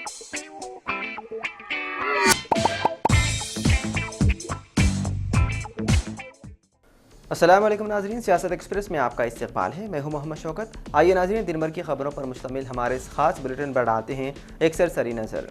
अस्सलाम वालेकुम नाज़रीन, सियासत एक्सप्रेस में आपका इस्तकबाल है। मैं हूं मोहम्मद शौकत। आइए नाज़रीन, दिन भर की खबरों पर मुश्तमिल हमारे इस खास बुलेटिन पर डालते हैं एक सरसरी नज़र।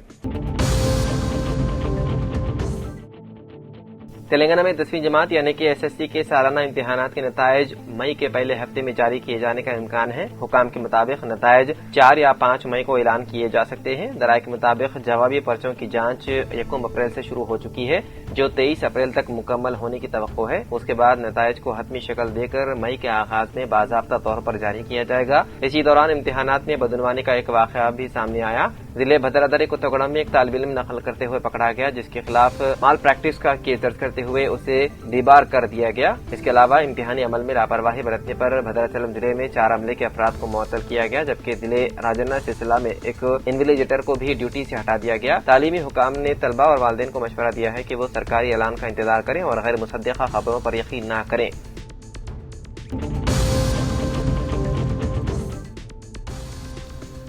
तेलंगाना में 10वीं जमात यानी कि SSC के सालाना इम्तिहानात के नताइज मई के पहले हफ्ते में जारी किए जाने का इम्कान है। हुकाम के मुताबिक नताइज 4 या 5 मई को ऐलान किए जा सकते हैं। दराए के मुताबिक जवाबी पर्चों की जांच 1 अप्रैल से शुरू हो चुकी है, जो 23 अप्रैल तक मुकम्मल होने की तवक्को है। उसके बाद नताइज को हतमी शक्ल देकर मई के आगाज में बाज़ाब्ता तौर पर जारी किया जाएगा। इसी दौरान इम्तिहानात में बदनवानी का एक वाक़या भी सामने आया। जिले भद्रादरी कोत्तगुड़म में एक तालिब इल्म नकल करते हुए पकड़ा गया, जिसके खिलाफ माल प्रैक्टिस का केस दर्ज करते हुए उसे डीबार कर दिया गया। इसके अलावा इम्तिहानी अमल में लापरवाही बरतने पर भद्राचलम जिले में 4 अमले के अफराद को मुअत्तल किया गया, जबकि जिले राजन्ना सिलसिला में एक इन्विजिलेटर को भी ड्यूटी से हटा दिया गया। तालीमी हुकाम ने तलबा और वालिदैन को मशवरा दिया है कि वो सरकारी ऐलान का इंतजार करें और गैर मुसद्दिक़ा खबरों पर यकीन न करें।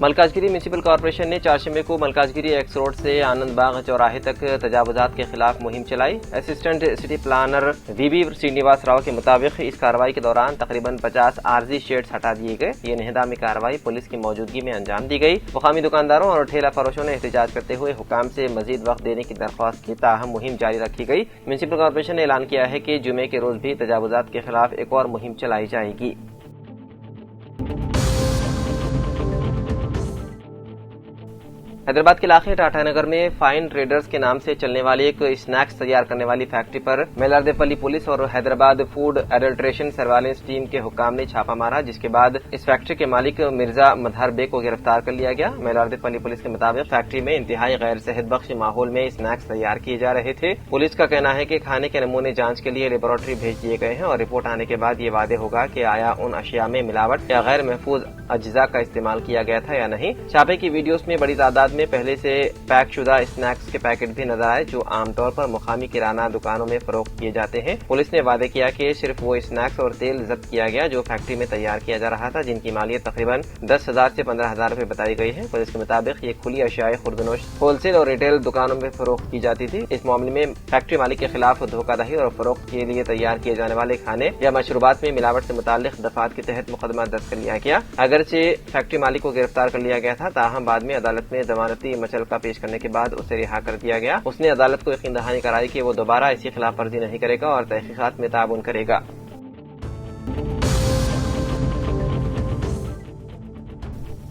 मलकाजगिरी म्यूनिसिपल कॉर्पोरेशन ने चारशंबे को मलकाजगिरी एक्स रोड से आनंद बाग चौराहे तक तजावुजात के खिलाफ मुहिम चलाई। असिस्टेंट सिटी प्लानर वीवी श्रीनिवास राव के मुताबिक इस कार्रवाई के दौरान तकरीबन 50 आर्जी शेड्स हटा दिए गए। ये इंहदामी कार्रवाई पुलिस की मौजूदगी में अंजाम दी गई। मुकामी दुकानदारों और ठेला फरोशों ने एहतजाज करते हुए हुकाम से मजीद वक्त देने की दरख्वास्त की, ताहम मुहिम जारी रखी गई। म्यूनिसिपल कॉर्पोरेशन ने ऐलान किया है कि जुमे के रोज भी तजावुजात के खिलाफ एक और मुहिम चलाई जाएगी। हैदराबाद के इलाके टाटानगर में फाइन ट्रेडर्स के नाम से चलने वाली एक स्नैक्स तैयार करने वाली फैक्ट्री पर मेलारदेपल्ली पुलिस और Hyderabad food adulteration surveillance team के हुकाम ने छापा मारा, जिसके बाद इस फैक्ट्री के मालिक मिर्जा मजहर बेग को गिरफ्तार कर लिया गया। मेलारदेपल्ली पुलिस के मुताबिक फैक्ट्री में इंतहाई गैर सेहत बख्श माहौल में स्नैक्स तैयार किए जा रहे थे। पुलिस का कहना है कि खाने के नमूने जांच के लिए लेबोरेटरी भेज दिए गए हैं और रिपोर्ट आने के बाद ये वादे होगा कि आया उन अशिया में मिलावट या गैर महफूज अज्जा का इस्तेमाल किया गया था या नहीं। छापे की वीडियोस में बड़ी तादाद में पहले से पैक शुदा स्नैक्स के पैकेट भी नजर आए, जो आमतौर पर मुकामी किराना दुकानों में फरोख्त किए जाते हैं। पुलिस ने वादे किया कि सिर्फ वो स्नैक्स और तेल जब्त किया गया जो फैक्ट्री में तैयार किया जा रहा था, जिनकी मालियत तकरीबन 10,000 से 15,000 रुपए बताई गई है। पुलिस के मुताबिक ये खुली अशियाए खुर्दनोश होलसेल और रिटेल दुकानों में फरोख्त की जाती थी। इस मामले में फैक्ट्री मालिक के खिलाफ धोखाधड़ी और फरोख्त के लिए तैयार किए जाने वाले खाने या मशरूबात में मिलावट से मुताल्लिक दफात के तहत मुकदमा दर्ज कर लिया गया। अगरचे फैक्ट्री मालिक को गिरफ्तार कर लिया गया था, ताहम बाद में अदालत में जमानती मचलका पेश करने के बाद उसे रिहा कर दिया गया। उसने अदालत को यकीन दहानी कराई कि वो दोबारा ऐसी खिलाफ वर्जी नहीं करेगा और तहकीकात में ताउन करेगा।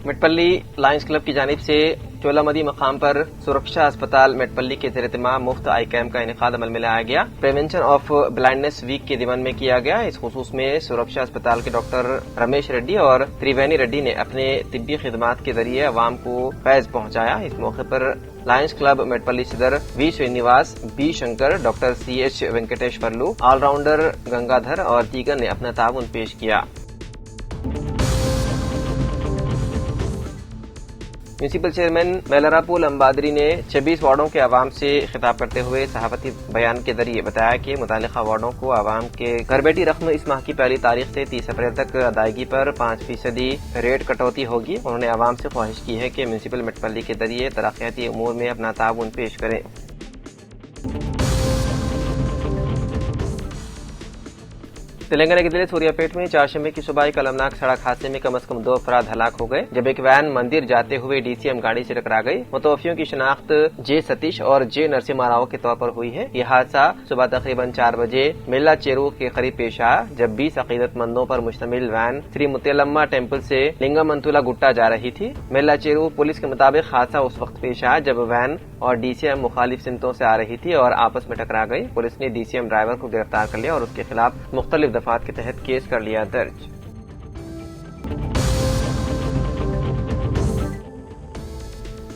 मेटपल्ली लायंस क्लब की जानिब से चोलामदी मकाम पर सुरक्षा अस्पताल मेटपल्ली के ज़ेर-ए-इत्तिमाम मुफ्त आई कैंप का इनेकाद अमल में लाया गया। प्रिवेंशन ऑफ ब्लाइंडनेस वीक के दिमन में किया गया। इस खुसूस में सुरक्षा अस्पताल के डॉक्टर रमेश रेड्डी और त्रिवेणी रेड्डी ने अपने तिब्बी खिदमात के जरिए अवाम को फैज पहुंचाया। इस मौके पर लायंस क्लब मेटपल्ली सदर V Srinivas, B Shankar, doctor CH Venkateshwarlu, all rounder Gangadhar और दीगर ने अपना ताउन पेश किया। म्यूनिसिपल चेयरमैन मेलरापुल अम्बादरी ने 26 वार्डों के अवाम से खिताब करते हुए सहाफती बयान के जरिए बताया कि मुतालिका वार्डों को अवाम के घर बैठी रकम इस माह की पहली तारीख से 30 अप्रैल तक अदायगी पर 5% रेट कटौती होगी। उन्होंने अवाम से ख्वाहिश की है कि म्यूनिसिपल मेटपल्ली के जरिए तरक्याती उमूर में अपना ताउन पेश करें। तेलंगाना के जिले सूर्यापेट में चारशंबे की सुबह एक अलमनाक सड़क हादसे में कम से कम 2 अफराद हलाक हो गए, जब एक वैन मंदिर जाते हुए DCM गाड़ी से टकरा गई। मुतवफ्फियों की शिनाख्त जे सतीश और जे नरसिम्हा राव के तौर पर हुई है। यह हादसा सुबह तकरीबन 4 बजे मेला चेरू के करीब पेश आया, जब 20 अकीदतमंदों पर मुश्तमिल वैन श्री मुतेलम्मा टेम्पल से लिंगमंतुला गुट्टा जा रही थी। मेला चेरू पुलिस के मुताबिक हादसा उस वक्त पेश आया जब वैन और DCM मुखालिफ सिमतों से आ रही थी और आपस में टकरा गई। पुलिस ने DCM ड्राइवर को गिरफ्तार कर लिया और उसके खिलाफ मुख्तलिफ दफात के तहत केस कर लिया दर्ज।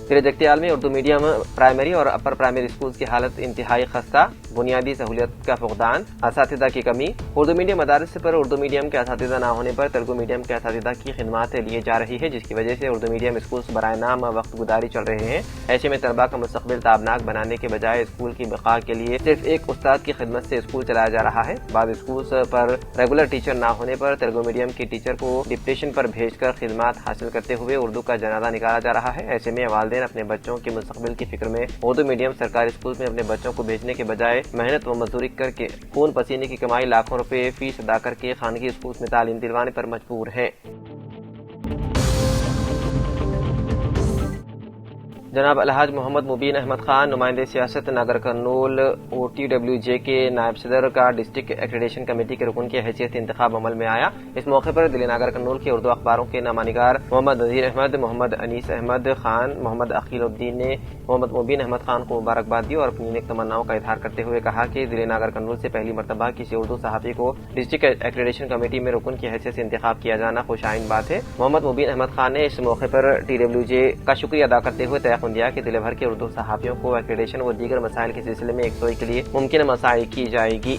जिले जगतियाल में उर्दू मीडियम प्राइमरी और अपर प्राइमरी स्कूल की हालत इंतहाई खस्ता, बुनियादी सहूलियत का फुकदान, असातिज़ा की कमी। उर्दू मीडियम मदारस पर उर्दू मीडियम के असातिज़ा न होने पर तेलुगु मीडियम के असातिज़ा की खिदमात लिए जा रही है, जिसकी वजह से उर्दू मीडियम स्कूल बराए नाम वक्त गुजारी चल रहे हैं। ऐसे में तलबा का मुस्तकबिल ताबनाक बनाने के बजाय स्कूल की बका के लिए सिर्फ एक उस्ताद की खिदमत से स्कूल चलाया जा रहा है। बाद स्कूल पर रेगुलर टीचर न होने पर तेलुगु मीडियम के टीचर को डिप्टेशन पर भेजकर खिदमात हासिल करते हुए उर्दू का जनाजा निकाला जा रहा है। ऐसे में वालिदैन والدین اپنے بچوں کے مستقبل کی فکر میں اردو میڈیم سرکاری اسکول میں اپنے بچوں کو بھیجنے کے بجائے محنت و مزدوری کر کے خون پسینے کی کمائی لاکھوں روپے فیس ادا کر کے خانگی اسکول میں تعلیم دلوانے پر مجبور ہیں۔ جناب الحاج محمد مبین احمد خان نمائندہ سیاست ناگر کرنول OTWJ کے نائب صدر کا ڈسٹرکٹ ایکریڈیشن کمیٹی کے رکن کی حیثیت انتخاب عمل میں آیا۔ اس موقع پر ضلع ناگر کرنول کے اردو اخباروں کے نامہ نگار محمد نذیر احمد، محمد انیس احمد خان، محمد عقیل الدین نے محمد مبین احمد خان کو مبارکباد دی اور اپنی نیک تمناؤں کا اظہار کرتے ہوئے کہا کہ ضلع ناگر کرنول سے پہلی مرتبہ کسی اردو صحافی کو ڈسٹرکٹ ایکریڈیشن کمیٹی میں رکن کی حیثیت سے انتخاب کیا جانا خوش آئند بات ہے۔ محمد مبین احمد خان نے اس موقع پر TWJ کا شکریہ ادا کرتے ہوئے تیقن دیا کہ ضلع بھر کے اردو صحافیوں کو ایکریڈیشن و دیگر مسائل کے سلسلے میں یکسوئی کے لیے ممکنہ مساعی کی جائے گی۔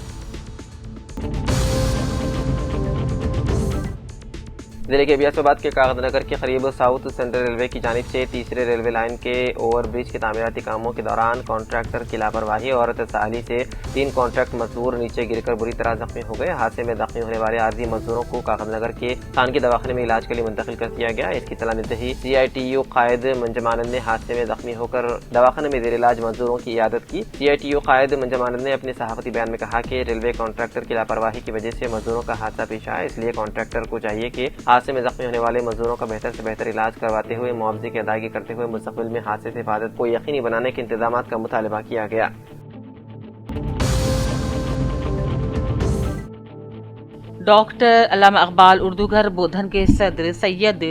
ضلع کے بیاس آباد کے کاغذ نگر کے قریب ساؤتھ سینٹرل ریلوے کی جانب سے تیسرے ریلوے لائن کے اوور برج کے تعمیراتی کاموں کے دوران کانٹریکٹر کی لاپرواہی اور تساہلی سے 3 کانٹریکٹ مزدور نیچے گر کر بری طرح زخمی ہو گئے۔ حادثے میں زخمی ہونے والے عارضی مزدوروں کو کاغذ نگر کے خانگی دواخانے میں علاج کے لیے منتقل کر دیا گیا۔ اس کی اطلاع ملتے ہی CITU قائد منجم آنند نے حادثے میں زخمی ہو کر دواخانے میں زیر علاج مزدوروں کی عیادت کی۔ CITU قائد منجم آنند نے اپنے صحافتی بیان میں کہا کہ ریلوے کانٹریکٹر کی لاپرواہی کی وجہ سے مزدوروں کا حادثہ پیش آیا، اس لیے کانٹریکٹر کو چاہیے کہ حادثے میں زخمی ہونے والے مزدوروں کا بہتر سے بہتر علاج کرواتے ہوئے معاوضے کی ادائیگی کرتے ہوئے مستقبل میں حادثے سے حفاظت کو یقینی بنانے کے انتظامات کا مطالبہ کیا گیا۔ ڈاکٹر علامہ اقبال اردو گھر بودھن کے صدر سید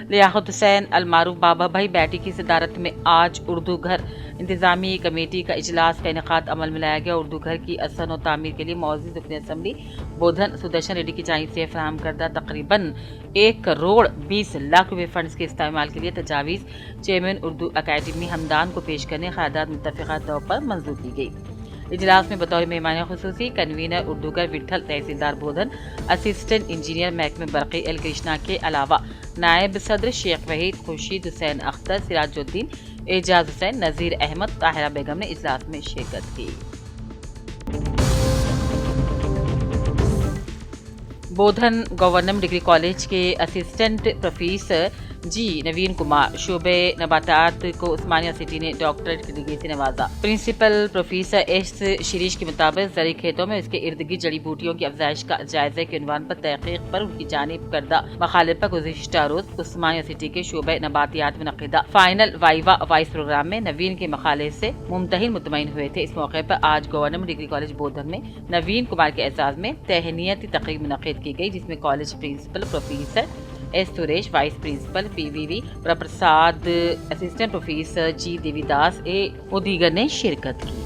لیاقت حسین المعروف بابا بھائی بیٹی کی صدارت میں آج اردو گھر انتظامی کمیٹی کا اجلاس کا انعقاد عمل میں لایا گیا۔ اردو گھر کی اصلاح و تعمیر کے لیے معزز رکن اسمبلی بودھن سدرشن ریڈی کی جانب سے فراہم کردہ تقریباً 1 کروڑ 20 لاکھ روپے فنڈز کے استعمال کے لیے تجاویز چیئرمین اردو اکیڈمی ہمدان کو پیش کرنے قرارداد متفقہ طور پر منظور کی گئی۔ اجلاس میں بطور مہمان خصوصی کنوینر اردو گھر وٹھل تحصیلدار بودھن، اسسٹنٹ انجینئر محکمہ برقی ایل کرشنا کے علاوہ نائب صدر شیخ وحید، خورشید حسین اختر، سراج الدین، اعجاز حسین، نذیر احمد، طاہرہ بیگم نے اجلاس میں شرکت کی۔ بودھن گورنمنٹ ڈگری کالج کے اسسٹنٹ پروفیسر جی نوین کمار، شعبہ نباتات کو عثمانیہ سٹی نے ڈاکٹریٹ کی ڈگری سے نوازا۔ پرنسپل پروفیسر ایس شریش کے مطابق زرعی کھیتوں میں اس کے ارد گرد جڑی بوٹیوں کی افزائش کا جائزے کے عنوان پر تحقیق پر ان کی جانب کردہ مخالفت پر گزشتہ روز عثمانیہ سٹی کے شعبہ نباتیات میں منعقدہ فائنل وائوا وائس پروگرام میں نوین کے مقالے سے ممتحن مطمئن ہوئے تھے۔ اس موقع پر آج گورنمنٹ ڈگری کالج بودھن میں نوین کمار کے اعزاز میں تہنیتی تقریب منعقد کی گئی، جس میں college principal professor S Suresh, vice principal PVV Prasad, assistant professor G Devi Das و دیگر نے شرکت کی۔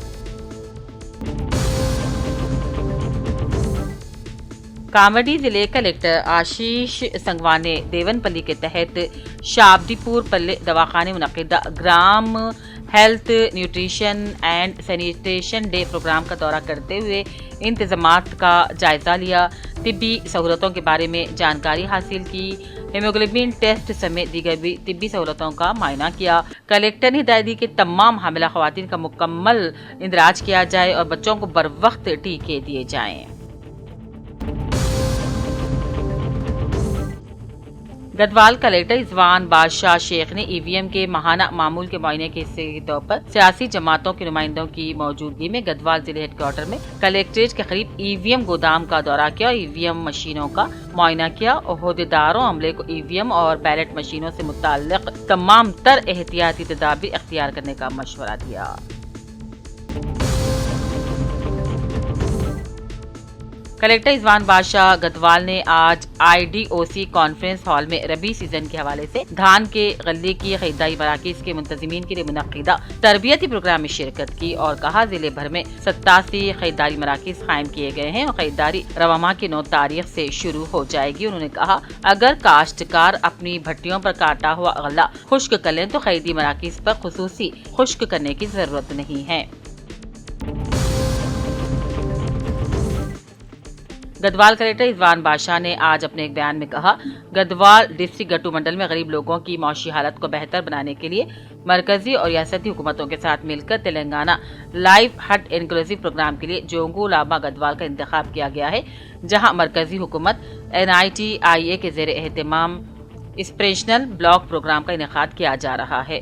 کانوڑی ضلع کلکٹر آشیش سنگوان نے دیون پلی کے تحت شابدی پور پلے دواخانے منعقدہ گرام health nutrition and sanitation day programme کا دورہ کرتے ہوئے انتظامات کا جائزہ لیا، طبی سہولتوں کے بارے میں جانکاری حاصل کی، ہیموگلوبن ٹیسٹ سمیت دیگر بھی طبی سہولتوں کا معائنہ کیا۔ کلکٹر نے ہدایت دی کہ تمام حاملہ خواتین کا مکمل اندراج کیا جائے اور بچوں کو بروقت ٹیکے دیے جائیں۔ گدوال کلکٹر رضوان بادشاہ شیخ نے EVM کے ماہانہ معمول کے معائنے کے حصے کے طور پر سیاسی جماعتوں کے نمائندوں کی موجودگی میں گدوال ضلع ہیڈ کوارٹر میں کلکٹریٹ کے قریب EVM گودام کا دورہ کیا اور EVM مشینوں کا معائنہ کیا اور عہدیداروں عملے کو EVM اور بیلٹ مشینوں سے متعلق تمام تر احتیاطی تدابیر اختیار کرنے کا مشورہ دیا۔ کلکٹر رضوان بادشاہ گدوال نے آج IDOC کانفرنس ہال میں ربی سیزن کے حوالے سے دھان کے غلے کی خریداری مراکز کے منتظمین کے لیے منعقدہ تربیتی پروگرام میں شرکت کی اور کہا ضلع بھر میں 87 خریداری مراکز قائم کیے گئے ہیں اور خریداری رواں ماہ کی 9 تاریخ سے شروع ہو جائے گی۔ انہوں نے کہا اگر کاشتکار اپنی بھٹیوں پر کاٹا ہوا غلہ خشک کر لیں تو خریدی مراکز پر خصوصی خشک کرنے کی ضرورت نہیں ہے۔ گدوال کلکٹر رضوان بادشاہ نے آج اپنے ایک بیان میں کہا گدوال ڈسٹرکٹ گٹو منڈل میں غریب لوگوں کی معاشی حالت کو بہتر بنانے کے لیے مرکزی اور ریاستی حکومتوں کے ساتھ مل کر تلنگانہ لائف ہٹ انکلوسیو پروگرام کے لیے جونگو لابا گدوال کا انتخاب کیا گیا ہے، جہاں مرکزی حکومت NITIA کے زیر اہتمام اسپریشنل بلاک پروگرام کا انعقاد کیا جا رہا ہے۔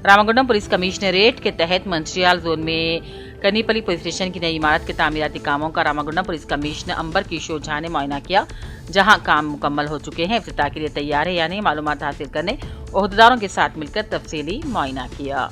रामागुंडम पुलिस कमिश्नरेट के तहत मंचियाल जोन में कनीपली पुलिस स्टेशन की नई इमारत के तामीराती कामों का रामागुंडम पुलिस कमिश्नर अंबर किशोर झा ने मुआयना किया, जहां काम मुकम्मल हो चुके हैं, इफ्तिताह के लिए तैयार है या नहीं मालूमात हासिल करने ओहदेदारों के साथ मिलकर तफसीली मुआयना किया।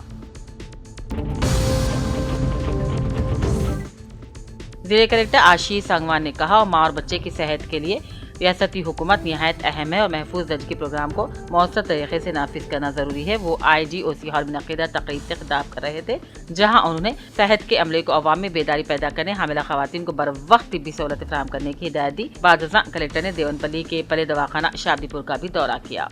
जिले कलेक्टर आशीष सांगवान ने कहा, माँ और बच्चे की सेहत के लिए रियासती हुकूमत निहायत अहम है और महफूज दर्ज प्रोग्राम को मौसर तरीके से नाफिज करना जरूरी है। वो IGOC हॉल में मुनक़िदा तकरीब से खिताब कर रहे थे, जहां उन्होंने सेहत के अमले को अवाम में बेदारी पैदा करने, हामिला खवातीन को बर वक्त तिब्बी सहूलत फराहम करने की हिदायत दी। बादशाह कलेक्टर ने देवनपल्ली के पले दवाखाना शाबदीपुर का भी दौरा किया।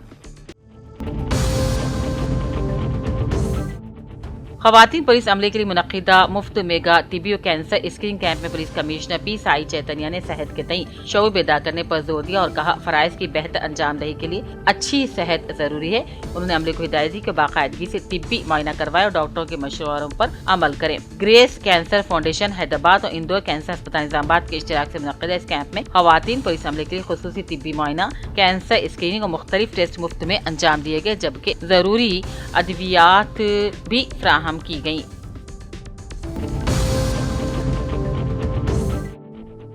खवातीन पुलिस अमले के लिए मुनक़िदा मुफ्त मेगा टीबी और कैंसर स्क्रीनिंग कैंप में police commissioner P Sai Chaitanya ने सेहत के तई शऊर बेदार करने पर जोर दिया और कहा, फराइज की बेहतर अंजामदही के लिए अच्छी सेहत जरूरी है। उन्होंने अमले को हिदायत दी कि बाकायदगी से तिब्बी मुआयना करवाए और डॉक्टरों के मशवरों पर अमल करें। ग्रेस कैंसर फाउंडेशन हैदराबाद और इंदौर कैंसर अस्पताल निजामाबाद के इश्तिराक से मुनक़िदा इस कैंप में खवातीन पुलिस अमले के लिए खुसूसी तिब्बी मुआयना, कैंसर स्क्रीनिंग और मुख्तलिफ टेस्ट मुफ्त में अंजाम दिए गए, जबकि जरूरी अद्वियात भी फराहम की गई।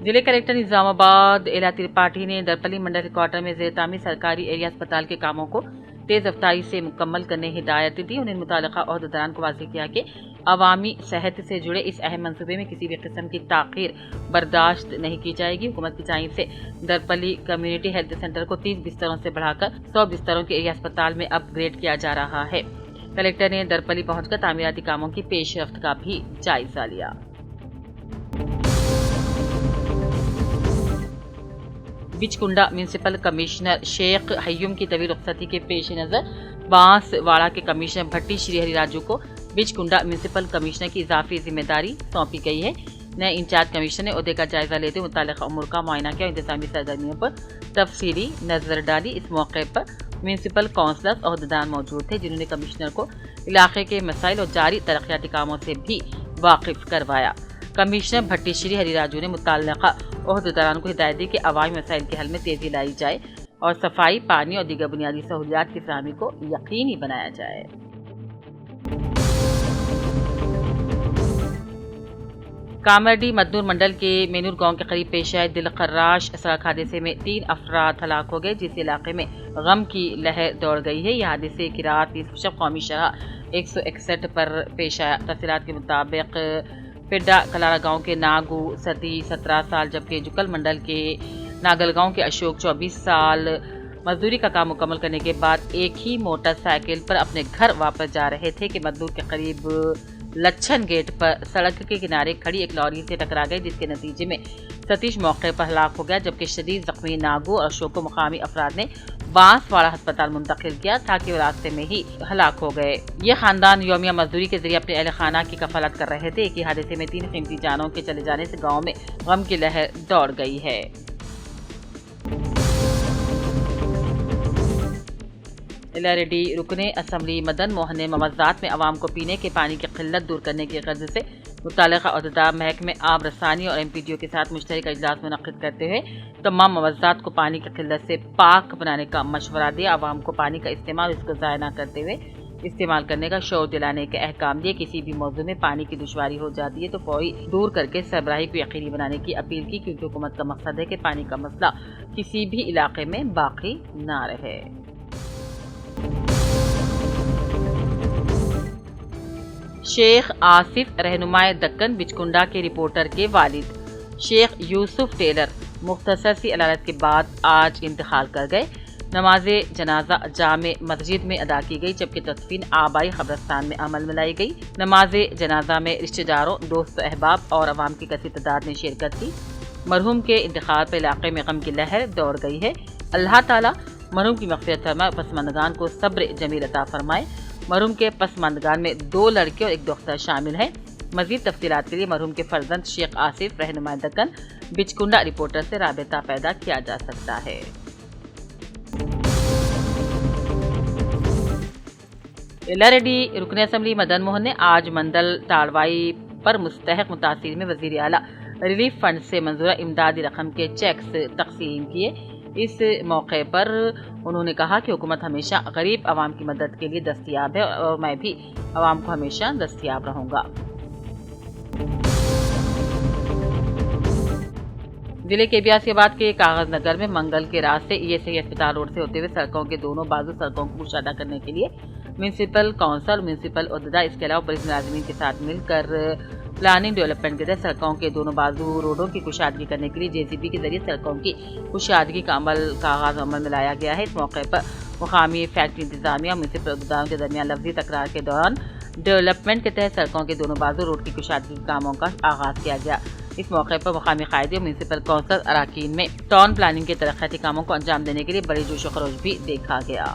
जिले कलेक्टर निजामाबाद एला त्रिपाठी ने दरपल्ली मंडल क्वार्टर में ज़ेर तामीर सरकारी एरिया अस्पताल के कामों को तेज रफ्तारी से मुकम्मल करने की हिदायत दी। उन्हें मुतालिका ओहदेदारान को वाज़ेह किया कि अवामी सेहत से जुड़े इस अहम मंसूबे में किसी भी किस्म की ताख़ीर बर्दाश्त नहीं की जाएगी। हुकूमत की जानिब से दरपल्ली कम्युनिटी हेल्थ सेंटर को 30 बिस्तरों से बढ़ाकर 100 बिस्तरों के एरिया अस्पताल में अपग्रेड किया जा रहा है। कलेक्टर ने दरपल्ली पहुंचकर तामीराती कामों की पेशरफ्त का भी जायजा लिया। बिचकुंडा म्यूनिसिपल कमिश्नर शेख हयूम की तवील रुखसती के पेश नज़र बांसवाड़ा के कमिश्नर भट्टी श्री हरि राजू को बिचकुंडा म्यूनिसिपल कमिश्नर की इजाफी जिम्मेदारी सौंपी गई है। नए इंचार्ज कमिश्नर ने ओहदे का जायजा लेते हुए मुताल्लिक़ा उमूर का मुआयना किया और इंतज़ामी सरगर्मियों पर तफसीली नजर डाली। इस मौके पर म्यूनिसिपल काउंसलर्स ओहदेदार मौजूद थे, जिन्होंने कमिश्नर को इलाके के मसाइल और जारी तरक्याती कामों से भी वाकिफ करवाया। कमिश्नर भट्टी श्री हरि राजू ने मुताल्लिक़ा ओहदेदारान को हिदायत दी कि अवामी मसाइल के हल में तेजी लाई जाए और सफाई, पानी और दीगर बुनियादी सहूलियात की फराहमी को यकीनी बनाया जाए। कामरडी मदनूर मंडल के मेनूर गांव के करीब पेश आए दिल खर्राश सड़क हादसे में 3 अफराद हलाक हो गए, जिस इलाके में गम की लहर दौड़ गई है। यह हादसे की रात 30 शब कौमी शरह 161 पर पेश आया। तफसीलात के मुताबिक पिड्डा कलारा गांव के नागू सतीश 17 साल, जबकि जुकल मंडल के नागल गांव के अशोक 24 साल मजदूरी का काम मुकम्मल करने के बाद एक ही मोटरसाइकिल पर अपने घर वापस जा रहे थे कि मदनूर के करीब लच्छन गेट पर सड़क के किनारे खड़ी एक लॉरी से टकरा गई, जिसके नतीजे में सतीश मौके पर हलाक हो गया, जबकि शदीद जख्मी नागू और अशोक को मुकामी अफराद ने बांसवाड़ा अस्पताल मुंतकिल किया ताकि वो रास्ते में ही हलाक हो गए। ये खानदान योमिया मजदूरी के जरिए अपने अहल खाना की कफालत कर रहे थे। एक ही हादसे में 3 कीमती जानों के चले जाने से गाँव में गम की लहर दौड़ गई है। एलआरडी रुकने असम्बली मदन मोहन ने मवज़्ज़ात में अवाम को पीने के पानी की किल्लत दूर करने की गर्ज से मुताल्लिक़ा ओहदेदार महकमे आब रसानी और MPDO के साथ मुश्तरक इजलास मुनक़्क़िद करते हुए तमाम मवज़्ज़ात को पानी की किल्लत से पाक बनाने का मशवरा दिया। अवाम को पानी का इस्तेमाल इसको ज़ाया न करते हुए इस्तेमाल करने का शौर दिलाने के अहकाम दिए। किसी भी मौजू में पानी की दुश्वारी हो जाती है तो फौरी दूर करके सरबराही को यकीनी बनाने की अपील की, क्योंकि हुकूमत का मकसद है कि पानी का मसला किसी भी इलाके में बाकी ना रहे। शेख आसिफ रहनुमाए दक्कन बिचकुंडा के रिपोर्टर के वालिद शेख यूसुफ टेलर मुख्तसर सी अदालत के बाद आज इंतकाल कर गए। नमाज जनाजा जामे मस्जिद में अदा की गई, जबकि तदफीन आबाई कब्रिस्तान में अमल में लाई गई। नमाज जनाजा में रिश्तेदारों, दोस्त, अहबाब और अवाम की कसीर तादाद ने शिरकत की। मरहूम के इंतकाल पर इलाके में गम की लहर दौड़ गई है। अल्लाह ताला मरहूम की मग़फ़िरत फरमाए, पसमंदगान को सब्र जमील अता फरमाए। मरहूम के पसमंदगान में 2 लड़के और 1 दोख्तर शामिल हैं। मज़ीद तफ़सीलात के लिए मरहूम के फर्जंद शेख आसिफ रहनुमाए दक्कन बिचकुंडा रिपोर्टर से राबिता पैदा किया जा सकता है। एलआरडी रुकने असम्बली मदन मोहन ने आज मंडल ताड़वाई पर मुस्तहक मुतासिर में वज़ीर आला रिलीफ फंड से मंजूरा इमदादी रकम के चेक्स तकसीम किए। اس موقع پر انہوں نے کہا کہ حکومت ہمیشہ غریب عوام کی مدد کے لیے دستیاب ہے اور میں بھی عوام کو ہمیشہ دستیاب رہوں گا۔ ضلع کے بیاسیاباد کے کاغذ نگر میں منگل کے راستے ESI اسپتال روڈ سے ہوتے ہوئے سڑکوں کے دونوں بازو سڑکوں کو کشادہ کرنے کے لیے میونسپل کونسل، میونسپل عہدیدار، اس کے علاوہ پولیس ملازمین کے ساتھ مل کر پلاننگ ڈیولپمنٹ کے تحت سڑکوں کے دونوں بازو روڈوں کی کشادگی کرنے کے لیے JCB کے ذریعے سڑکوں کی کشادگی کا آغاز عمل میں لایا گیا ہے۔ اس موقع پر مقامی فیکٹری انتظامیہ اور میونسپل عہدیداروں کے درمیان لفظی تکرار کے دوران ڈیولپمنٹ کے تحت سڑکوں کے دونوں بازو روڈ کی کشادگی کے کاموں کا آغاز کیا گیا۔ اس موقع پر مقامی قائدین اور میونسپل کونسل اراکین میں ٹاؤن پلاننگ کے ترقیاتی کاموں کو انجام دینے کے لیے بڑی جوش و خروش بھی دیکھا گیا۔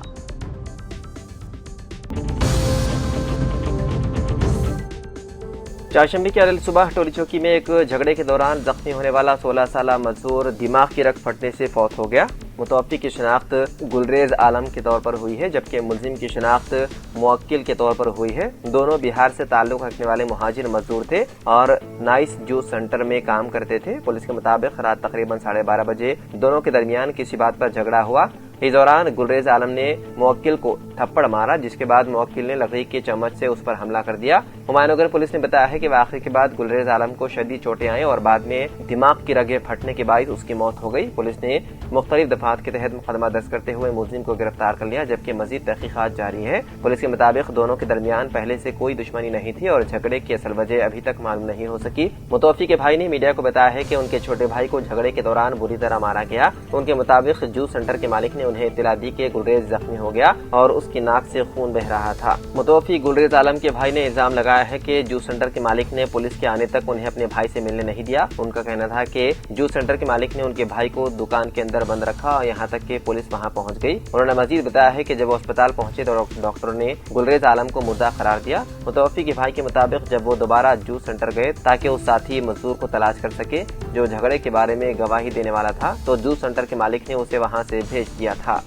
چاشمبی کے صبح ٹولی چوکی میں ایک جھگڑے کے دوران زخمی ہونے والا 16 سالہ مزدور دماغ کی رگ پھٹنے سے فوت ہو گیا۔ متوفی کی شناخت گلریز عالم کے طور پر ہوئی ہے، جبکہ ملزم کی شناخت موکل کے طور پر ہوئی ہے۔ دونوں بہار سے تعلق رکھنے والے مہاجر مزدور تھے اور نائس جوس سینٹر میں کام کرتے تھے۔ پولیس کے مطابق رات تقریباً 12:30 بجے دونوں کے درمیان کسی بات پر جھگڑا ہوا۔ اس دوران گلریز عالم نے موکل کو تھپڑ مارا، جس کے بعد موکل نے لکڑی کے چمچ سے اس پر حملہ کر دیا۔ ہمایوں نگر پولیس نے بتایا ہے کہ واقعے کے بعد گلریز عالم کو شدید چوٹیں آئیں اور بعد میں دماغ کی رگیں پھٹنے کے باعث اس کی موت ہو گئی۔ پولیس نے مختلف دفعات کے تحت مقدمہ درج کرتے ہوئے ملزم کو گرفتار کر لیا، جبکہ مزید تحقیقات جاری ہیں۔ پولیس کے مطابق دونوں کے درمیان پہلے سے کوئی دشمنی نہیں تھی اور جھگڑے کی اصل وجہ ابھی تک معلوم نہیں ہو سکی۔ متوفی کے بھائی نے میڈیا کو بتایا ہے کہ ان کے چھوٹے بھائی کو جھگڑے کے دوران بری طرح مارا گیا۔ ان کے مطابق جوس سینٹر کے مالک نے انہیں اطلاع دی کہ گلریز زخمی ہو گیا اور اس کی ناک سے خون بہ رہا تھا۔ متوفی گلریز عالم کے بھائی نے الزام لگایا ہے کہ جوس سینٹر کے مالک نے پولیس کے آنے تک انہیں اپنے بھائی سے ملنے نہیں دیا۔ ان کا کہنا تھا کہ جوس سینٹر کے مالک نے ان کے بھائی کو دکان کے اندر بند رکھا اور یہاں تک کہ پولیس وہاں پہنچ گئی۔ انہوں نے مزید بتایا ہے کہ جب وہ اسپتال پہنچے تو ڈاکٹروں نے گلریز عالم کو مردہ قرار دیا۔ متوفی کے بھائی کے مطابق جب وہ دوبارہ جوس سینٹر گئے تاکہ اس ساتھی مزدور کو تلاش کر سکے جو جھگڑے کے بارے میں گواہی دینے والا تھا، تو جوس سینٹر کے مالک نے اسے وہاں سے بھیج دیا تھا۔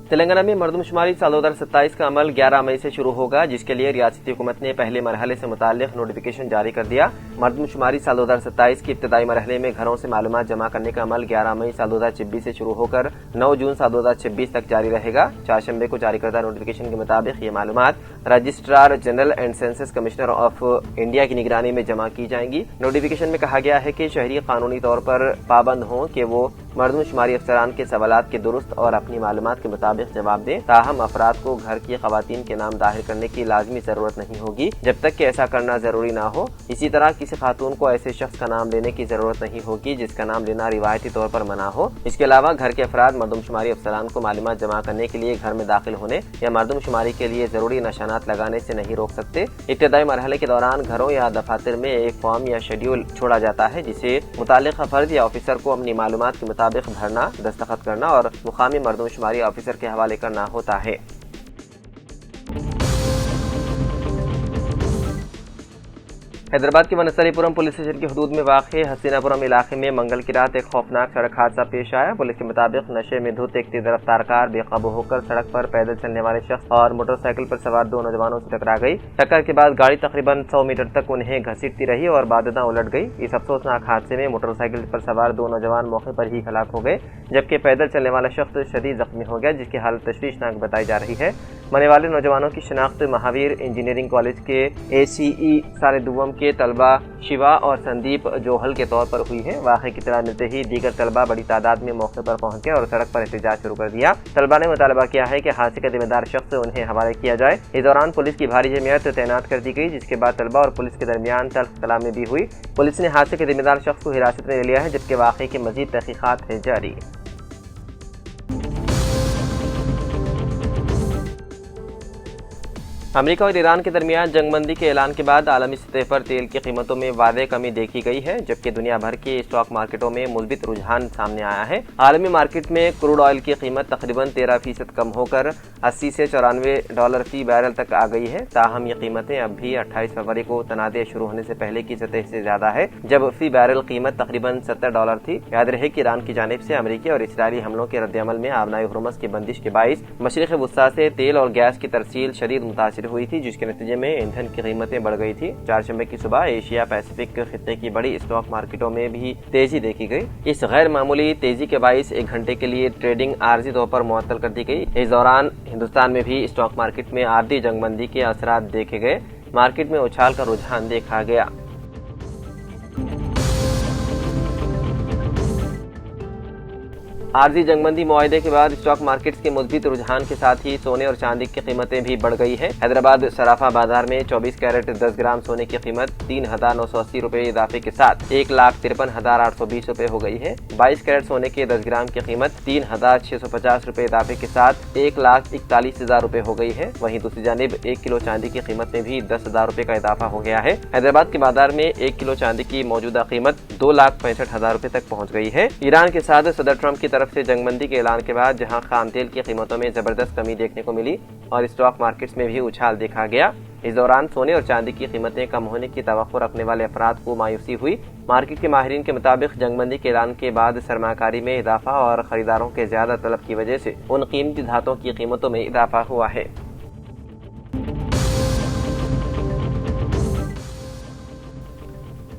تلنگانہ میں مردم شماری سال 2027 کا عمل 11 مئی سے شروع ہوگا، جس کے لیے ریاستی حکومت نے پہلے مرحلے سے متعلق نوٹیفکیشن جاری کر دیا۔ مردم شماری سال 2027 کے ابتدائی مرحلے میں گھروں سے معلومات جمع کرنے کا عمل 11 مئی سال 2026 سے شروع ہو کر 9 جون سال 2026 تک جاری رہے گا۔ چہارشنبے کو جاری کردہ نوٹیفکیشن کے مطابق یہ معلومات registrar general and census commissioner of India کی نگرانی میں جمع کی جائیں گی۔ نوٹیفکیشن میں کہا گیا ہے کہ شہری قانونی طور پر پابند ہوں کہ وہ مردم شماری افسران کے سوالات کے درست اور اپنی معلومات کے مطابق جواب دیں۔ تاہم افراد کو گھر کی خواتین کے نام ظاہر کرنے کی لازمی ضرورت نہیں ہوگی جب تک کہ ایسا کرنا ضروری نہ ہو۔ اسی طرح کسی خاتون کو ایسے شخص کا نام لینے کی ضرورت نہیں ہوگی جس کا نام لینا روایتی طور پر منع ہو۔ اس کے علاوہ گھر کے افراد مردم شماری افسران کو معلومات جمع کرنے کے لیے گھر میں داخل ہونے یا مردم شماری کے لیے ضروری نشانات لگانے سے نہیں روک سکتے۔ ابتدائی مرحلے کے دوران گھروں یا دفاتر میں ایک فارم یا شیڈیول چھوڑا جاتا ہے جسے متعلقہ فرد یا آفیسر کو اپنی معلومات کے مطابق بھرنا، دستخط کرنا اور مقامی مردم شماری آفیسر کے حوالے کرنا ہوتا ہے۔ حیدرآباد کے ونستری پورم پولیس اسٹیشن کی حدود میں واقع حسینہ پورم علاقے میں منگل کی رات ایک خوفناک سڑک حادثہ پیش آیا۔ پولیس کے مطابق نشے میں دھت ایک تیز رفتار کار بے قابو ہو کر سڑک پر پیدل چلنے والے شخص اور موٹر سائیکل پر سوار دو نوجوانوں سے ٹکرا گئی۔ ٹکر کے بعد گاڑی تقریباً 100 میٹر تک انہیں گھسیٹتی رہی اور بعدازاں الٹ گئی۔ اس افسوسناک حادثے میں موٹر سائیکل پر سوار دو نوجوان موقع پر ہی ہلاک ہو گئے، جبکہ پیدل چلنے والا شخص شدید زخمی ہو گیا، جس کی حالت تشویشناک بتائی جا رہی ہے۔ مرنے والے نوجوانوں کی شناخت مہاویر انجینئرنگ کالج کے ACE سال دوم کے طلبہ شیوا اور سندیپ جوہل کے طور پر ہوئی ہے۔ واقعے کی اطلاع ملتے ہی دیگر طلبہ بڑی تعداد میں موقع پر پہنچ گئے اور سڑک پر احتجاج شروع کر دیا۔ طلبہ نے مطالبہ کیا ہے کہ حادثے کا ذمہ دار شخص انہیں حوالے کیا جائے۔ اس دوران پولیس کی بھاری جمعیت تعینات کر دی گئی، جس کے بعد طلبہ اور پولیس کے درمیان تلخ کلامی بھی ہوئی۔ پولیس نے حادثے کے ذمہ دار شخص کو حراست میں لے لیا ہے، جبکہ واقعے کی مزید تحقیقات ہے جاری۔ امریکہ اور ایران کے درمیان جنگ بندی کے اعلان کے بعد عالمی سطح پر تیل کی قیمتوں میں واضح کمی دیکھی گئی ہے، جبکہ دنیا بھر کے اسٹاک مارکیٹوں میں مثبت رجحان سامنے آیا ہے۔ عالمی مارکیٹ میں کروڈ آئل کی قیمت تقریباً 13% کم ہو کر 80 سے $94 فی بیرل تک آ گئی ہے۔ تاہم یہ قیمتیں اب بھی 28 فروری کو تنازع شروع ہونے سے پہلے کی سطح سے زیادہ ہے، جب فی بیرل قیمت تقریباً $70 تھی۔ یاد رہے کہ ایران کی جانب سے امریکی اور اسرائیلی حملوں کے رد عمل میں آبنائے ہرمز کی بندش کے باعث مشرق وسطیٰ سے تیل اور گیس کی ترسیل شدید متاثر मुतासिर हुई थी, जिसके नतीजे में ईंधन की कीमतें बढ़ गई थी। चारशंबे की सुबह एशिया पैसिफिक खित्ते की बड़ी स्टॉक मार्केटों में भी तेजी देखी गई। इस गैर मामूली तेजी के बाईस 1 घंटे के लिए ट्रेडिंग आर्जी तौर पर मुअत्तल कर दी गई। इस दौरान हिंदुस्तान में भी स्टॉक मार्केट में आर्जी जंगबंदी के असरात देखे गए। मार्केट में उछाल का रुझान देखा गया। आर्जी जंगबंदी मुआहदे के बाद स्टॉक मार्केट्स के मुस्बित रुझान के साथ ही सोने और चांदी की कीमतें भी बढ़ गई है। हैदराबाद सराफा बाजार में 24 कैरेट 10 ग्राम सोने की कीमत 3,980 रुपए इजाफे के साथ 1,53,820 रुपए हो गई है। 22 कैरेट सोने के 10 ग्राम की कीमत 3,650 रुपए इजाफे के साथ 1,41,000 रुपए हो गई है। वहीं दूसरी जानिब 1 किलो चांदी की कीमत में भी 10,000 रुपए का इजाफा हो गया है। हैदराबाद के बाजार में 1 किलो चांदी की मौजूदा कीमत 2,65,000 रुपए तक पहुँच गई है। ईरान के साथ सदर ट्रंप की तरफ से जंगबंदी के ऐलान के बाद जहां खाम तेल की कीमतों में जबरदस्त कमी देखने को मिली और स्टॉक मार्केट्स में भी उछाल देखा गया। इस दौरान सोने और चांदी की कीमतें कम होने की तवक्को रखने वाले अफराद को मायूसी हुई। मार्केट के माहिरीन के मुताबिक जंगबंदी के ऐलान के बाद सरमाकारी में इजाफा और खरीदारों के ज्यादा तलब की वजह से उन कीमती धातों की कीमतों में इजाफा हुआ है।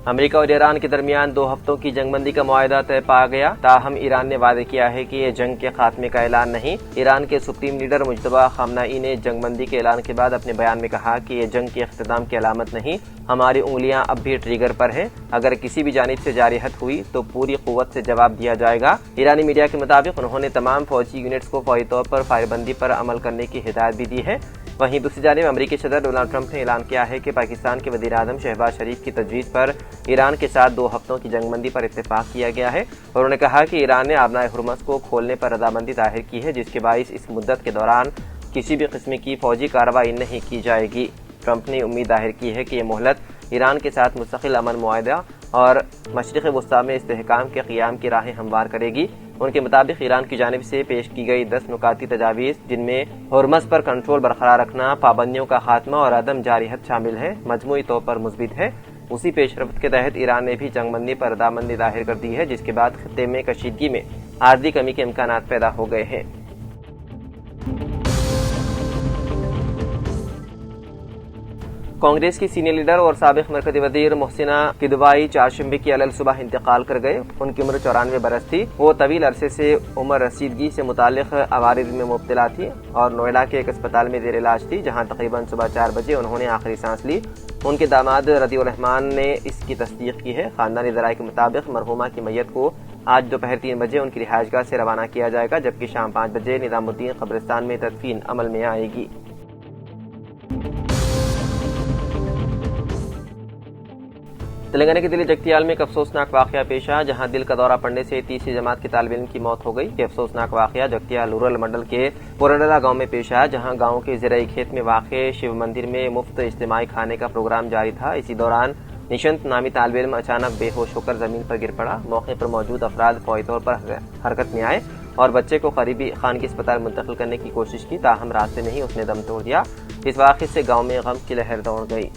अमेरिका और ईरान के दरमियान 2 हफ्तों की जंगबंदी का मुआहदा तय पा गया। ताहम ईरान ने वादे किया है कि ये जंग के खात्मे का ऐलान नहीं। ईरान के सुप्रीम लीडर मुज्तबा खामनाई ने जंगबंदी के ऐलान के बाद अपने बयान में कहा कि ये जंग के इख्तिताम की अलामत नहीं, हमारी उंगलियां अब भी ट्रिगर पर हैं। अगर किसी भी जानिब से जारिहत हुई तो पूरी कुव्वत से जवाब दिया जाएगा। ईरानी मीडिया के मुताबिक उन्होंने तमाम फौजी यूनिट्स को फौरी तौर पर फायरबंदी पर अमल करने की हिदायत भी दी है। वहीं दूसरी जानिब अमेरिकी सदर डोनाल्ड ट्रंप ने ऐलान किया है कि पाकिस्तान के वज़ीर आज़म शहबाज शरीफ की तजवीज़ पर ईरान के साथ 2 हफ्तों की जंगबंदी पर इत्तेफाक किया गया है। और उन्होंने कहा कि ईरान ने आबनाए हुर्मस को खोलने पर रजामंदी जाहिर की है, जिसके बाइस इस मुद्दत के दौरान किसी भी किस्म की फौजी कार्रवाई नहीं की जाएगी। ट्रंप ने उम्मीद जाहिर की है कि ये मोहलत ईरान के साथ मुस्तकिल अमन मुआहदा और मशरिक़ वस्ता में इस्तेहकाम के क़ियाम की राहें हमवार करेगी। उनके मुताबिक ईरान की जानिब से पेश की गई 10 नुकाती तजावीज़, जिनमें हुर्मस पर कंट्रोल बरकरार रखना, पाबंदियों का खात्मा और अदम जारियत शामिल है, मजमूई तौर पर मुस्बित है। उसी पेशरफ्त के तहत ईरान ने भी जंगबंदी पर रजामंदी जाहिर कर दी है, जिसके बाद खित्ते में कशीदगी में आर्जी कमी के इम्कानात पैदा हो गए हैं। कांग्रेस की सीनियर लीडर और साबिक मरकजी वजीर मोहसिना किदवाई चारशंबे की अलल सुबह इंतकाल कर गए। उनकी उम्र 94 बरस थी। वो तवील अरसे से उम्र रसीदगी से मुतालिक अवारिद में मुब्तला थी और नोएडा के एक अस्पताल में जेर इलाज थी, जहां तकरीबन सुबह 4 बजे उन्होंने आखिरी सांस ली। उनके दामाद रदीउर रहमान ने इसकी तस्दीक की है। खानदानी ज़राए के मुताबिक मरहुमा की मैयत को आज दोपहर 3 बजे उनकी रिहायशगाह से रवाना किया जाएगा, जबकि शाम 5 बजे निजामुद्दीन कब्रिस्तान में तदफीन अमल में आएगी। तेलंगाना के दिल्ली जगतियाल में एक अफसोसनाक वाकया पेश आया, जहां दिल का दौरा पड़ने से 30वीं जमात के तालिब इल्म की मौत हो गई। ये अफसोसनाक वाकया जगतियाल रूरल मंडल के पुरंडला गांव में पेश आया, जहां गांव के ज़राई खेत में वाक़े शिव मंदिर में मुफ्त इज्तिमाई खाने का प्रोग्राम जारी था। इसी दौरान निशंत नामी तालिब इल्म अचानक बेहोश होकर जमीन पर गिर पड़ा। मौके पर मौजूद अफराद फौरी तौर पर हरकत में आए और बच्चे को करीबी खानगी अस्पताल मुंतकिल करने की कोशिश की, ताहम रास्ते में ही उसने दम तोड़ दिया। इस वाक़े से गाँव में गम की लहर दौड़ गई।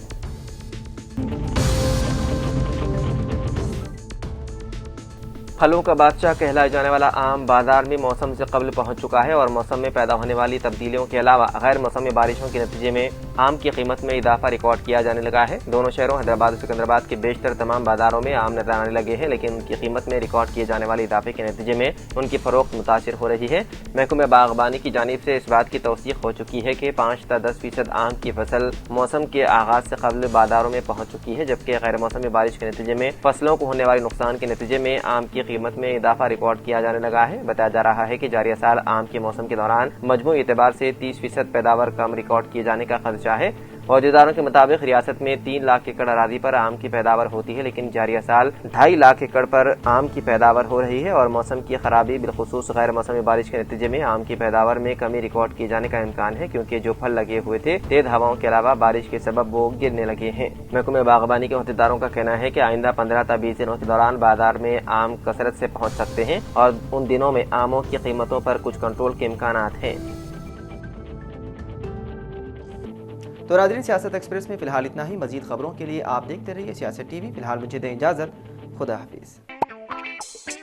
फलों का बादशाह कहलाए जाने वाला आम बाजार में मौसम से कबल पहुंच चुका है और मौसम में पैदा होने वाली तब्दीलियों के अलावा गैर मौसमी बारिशों के नतीजे में आम की कीमत में इजाफा रिकॉर्ड किया जाने लगा है। दोनों शहरों हैदराबाद और सिकंदराबाद के बेशतर तमाम बाजारों में आम नजर आने लगे हैं, लेकिन उनकी कीमत में रिकॉर्ड किए जाने वाले इजाफे के नतीजे में उनकी फरोख्त मुतासिर हो रही है। महकमे बागबानी की जानिब से इस बात की तौसीक हो चुकी है कि 5 से 10% आम की फसल मौसम के आगाज से कबल बाजारों में पहुंच चुकी है, जबकि गैर मौसमी बारिश के नतीजे में फसलों को होने वाले नुकसान के नतीजे में आम की कीमत में इजाफा रिकॉर्ड किया जाने लगा है। बताया जा रहा है कि जारी साल आम के मौसम के दौरान मजमूई एतबार से 30% पैदावार कम रिकॉर्ड किए जाने का खदशा है। औहदेदारों के मुताबिक रियासत में 3 लाख एकड़ अरादी पर आम की पैदावार होती है, लेकिन जारी साल 2.5 लाख एकड़ पर आम की पैदावार हो रही है और मौसम की खराबी बिलखुसूस गैर मौसमी बारिश के नतीजे में आम की पैदावार में कमी रिकॉर्ड किए जाने का इम्कान है, क्योंकि जो फल लगे हुए थे तेज हवाओं के अलावा बारिश के सबब वो गिरने लगे हैं। महकमे बागबानी के औहदेदारों का कहना है कि आइंदा 15 से 20 दिनों के दौरान बाजार में आम कसरत से पहुँच सकते हैं और उन दिनों में आमों की कीमतों पर कुछ कंट्रोल के इम्कानात हैं। तो नाज़रीन, सियासत एक्सप्रेस में फिलहाल इतना ही। मजीद खबरों के लिए आप देखते रहिए सियासत टीवी। फिलहाल मुझे दें इजाज़त। खुदा हाफिज़।